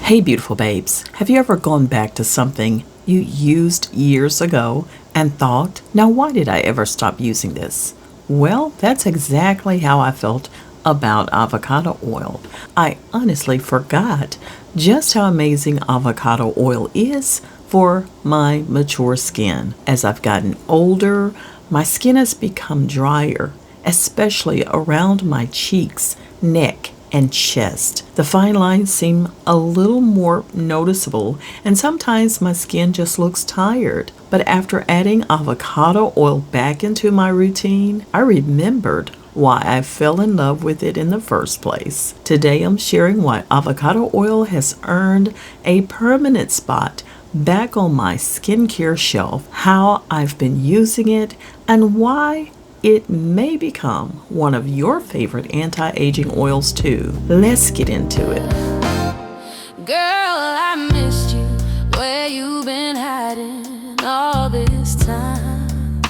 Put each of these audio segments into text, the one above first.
Hey beautiful babes, have you ever gone back to something you used years ago and thought, now why did I ever stop using this? Well, that's exactly how I felt about avocado oil. I honestly forgot just how amazing avocado oil is for my mature skin. As I've gotten older, my skin has become drier, especially around my cheeks, neck, and chest. The fine lines seem a little more noticeable, and sometimes my skin just looks tired. But after adding avocado oil back into my routine, I remembered why I fell in love with it in the first place. Today I'm sharing why avocado oil has earned a permanent spot back on my skincare shelf, how I've been using it, and why it may become one of your favorite anti-aging oils too. Let's get into it. Girl, I missed you. Where you been hiding all this time?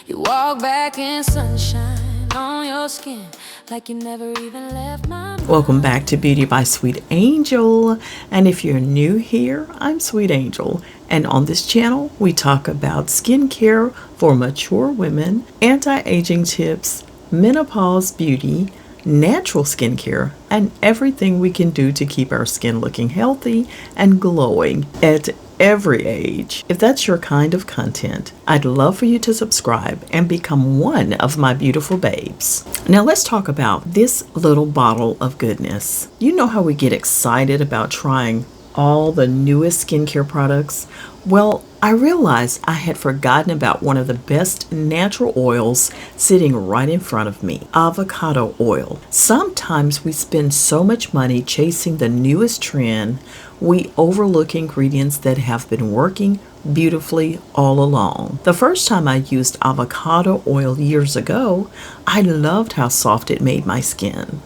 You walk back in sunshine on your skin like you never even left my mind. Welcome back to Beauty by Sweet Angel. And if you're new here, I'm Sweet Angel. And on this channel, we talk about skincare for mature women, anti-aging tips, menopause beauty, natural skincare, and everything we can do to keep our skin looking healthy and glowing at every age. If that's your kind of content, I'd love for you to subscribe and become one of my beautiful babes. Now let's talk about this little bottle of goodness. You know how we get excited about trying all the newest skincare products? Well, I realized I had forgotten about one of the best natural oils sitting right in front of me, avocado oil. Sometimes we spend so much money chasing the newest trend, we overlook ingredients that have been working beautifully all along. The first time I used avocado oil years ago, I loved how soft it made my skin.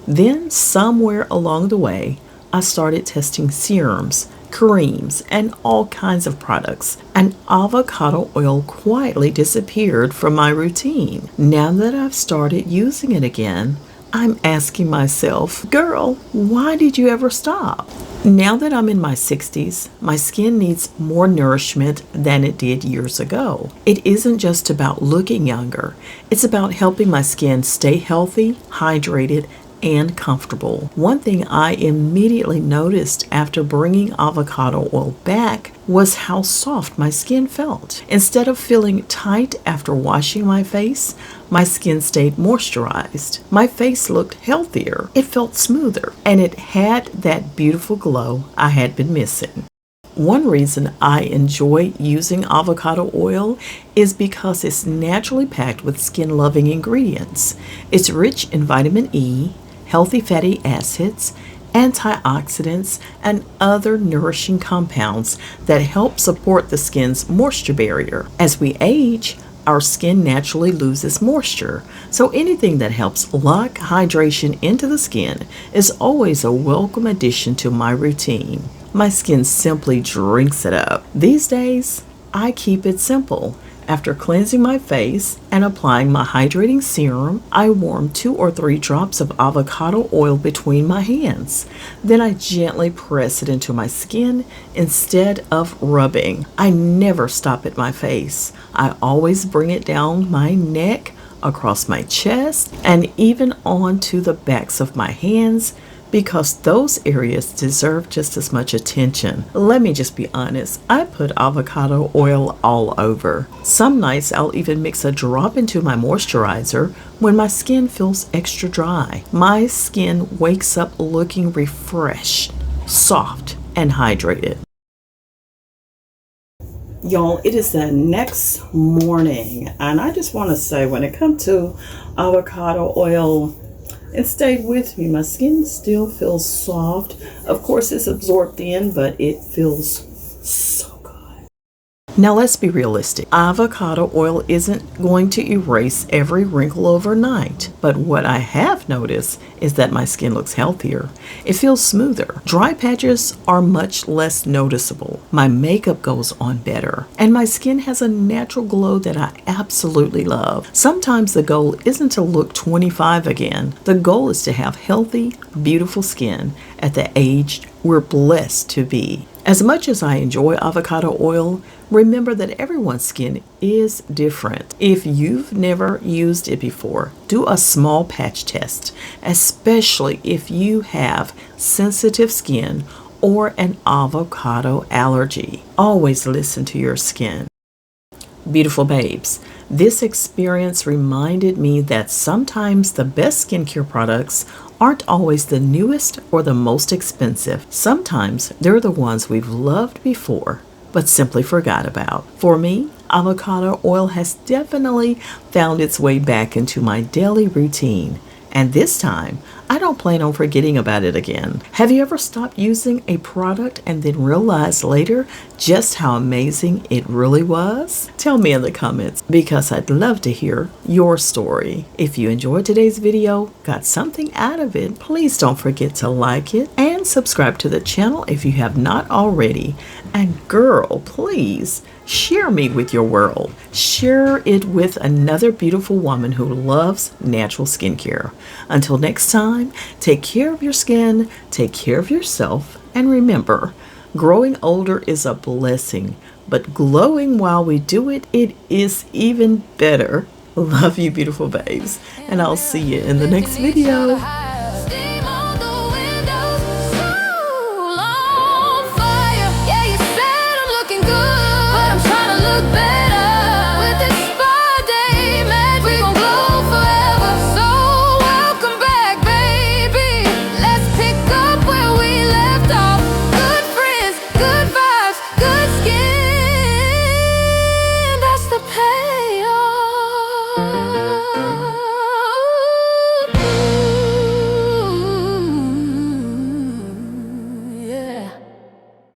Then somewhere along the way, I started testing serums, creams, and all kinds of products, and avocado oil quietly disappeared from my routine. Now that I've started using it again, I'm asking myself, girl, why did you ever stop? Now that I'm in my 60s, my skin needs more nourishment than it did years ago. It isn't just about looking younger, it's about helping my skin stay healthy, hydrated, and comfortable. One thing I immediately noticed after bringing avocado oil back was how soft my skin felt. Instead of feeling tight after washing my face, my skin stayed moisturized. My face looked healthier, it felt smoother, and it had that beautiful glow I had been missing. One reason I enjoy using avocado oil is because it's naturally packed with skin-loving ingredients. It's rich in vitamin E, healthy fatty acids, antioxidants, and other nourishing compounds that help support the skin's moisture barrier. As we age, our skin naturally loses moisture, so anything that helps lock hydration into the skin is always a welcome addition to my routine. My skin simply drinks it up. These days, I keep it simple. After cleansing my face and applying my hydrating serum, I warm 2 or 3 drops of avocado oil between my hands. Then I gently press it into my skin instead of rubbing. I never stop at my face. I always bring it down my neck, across my chest, and even onto the backs of my hands, because those areas deserve just as much attention. Let me just be honest, I put avocado oil all over. Some nights I'll even mix a drop into my moisturizer when my skin feels extra dry. My skin wakes up looking refreshed, soft, and hydrated. Y'all, it is the next morning, and I just want to say, when it comes to avocado oil, it stayed with me. My skin still feels soft. Of course, it's absorbed in, but it feels so good. Now let's be realistic. Avocado oil isn't going to erase every wrinkle overnight, but what I have noticed is that my skin looks healthier. It feels smoother. Dry patches are much less noticeable. My makeup goes on better, and my skin has a natural glow that I absolutely love. Sometimes the goal isn't to look 25 again. The goal is to have healthy, beautiful skin at the age we're blessed to be. As much as I enjoy avocado oil, remember that everyone's skin is different. If you've never used it before, do a small patch test, especially if you have sensitive skin or an avocado allergy. Always listen to your skin. Beautiful babes, this experience reminded me that sometimes the best skincare products aren't always the newest or the most expensive. Sometimes they're the ones we've loved before, but simply forgot about. For me, avocado oil has definitely found its way back into my daily routine. And this time, I don't plan on forgetting about it again. Have you ever stopped using a product and then realized later just how amazing it really was? Tell me in the comments because I'd love to hear your story. If you enjoyed today's video, got something out of it, please don't forget to like it and subscribe to the channel if you have not already. And girl, please share me with your world. Share it with another beautiful woman who loves natural skincare. Until next time, take care of your skin, take care of yourself, and remember, growing older is a blessing, but glowing while we do it, it is even better. Love you, beautiful babes, and I'll see you in the next video.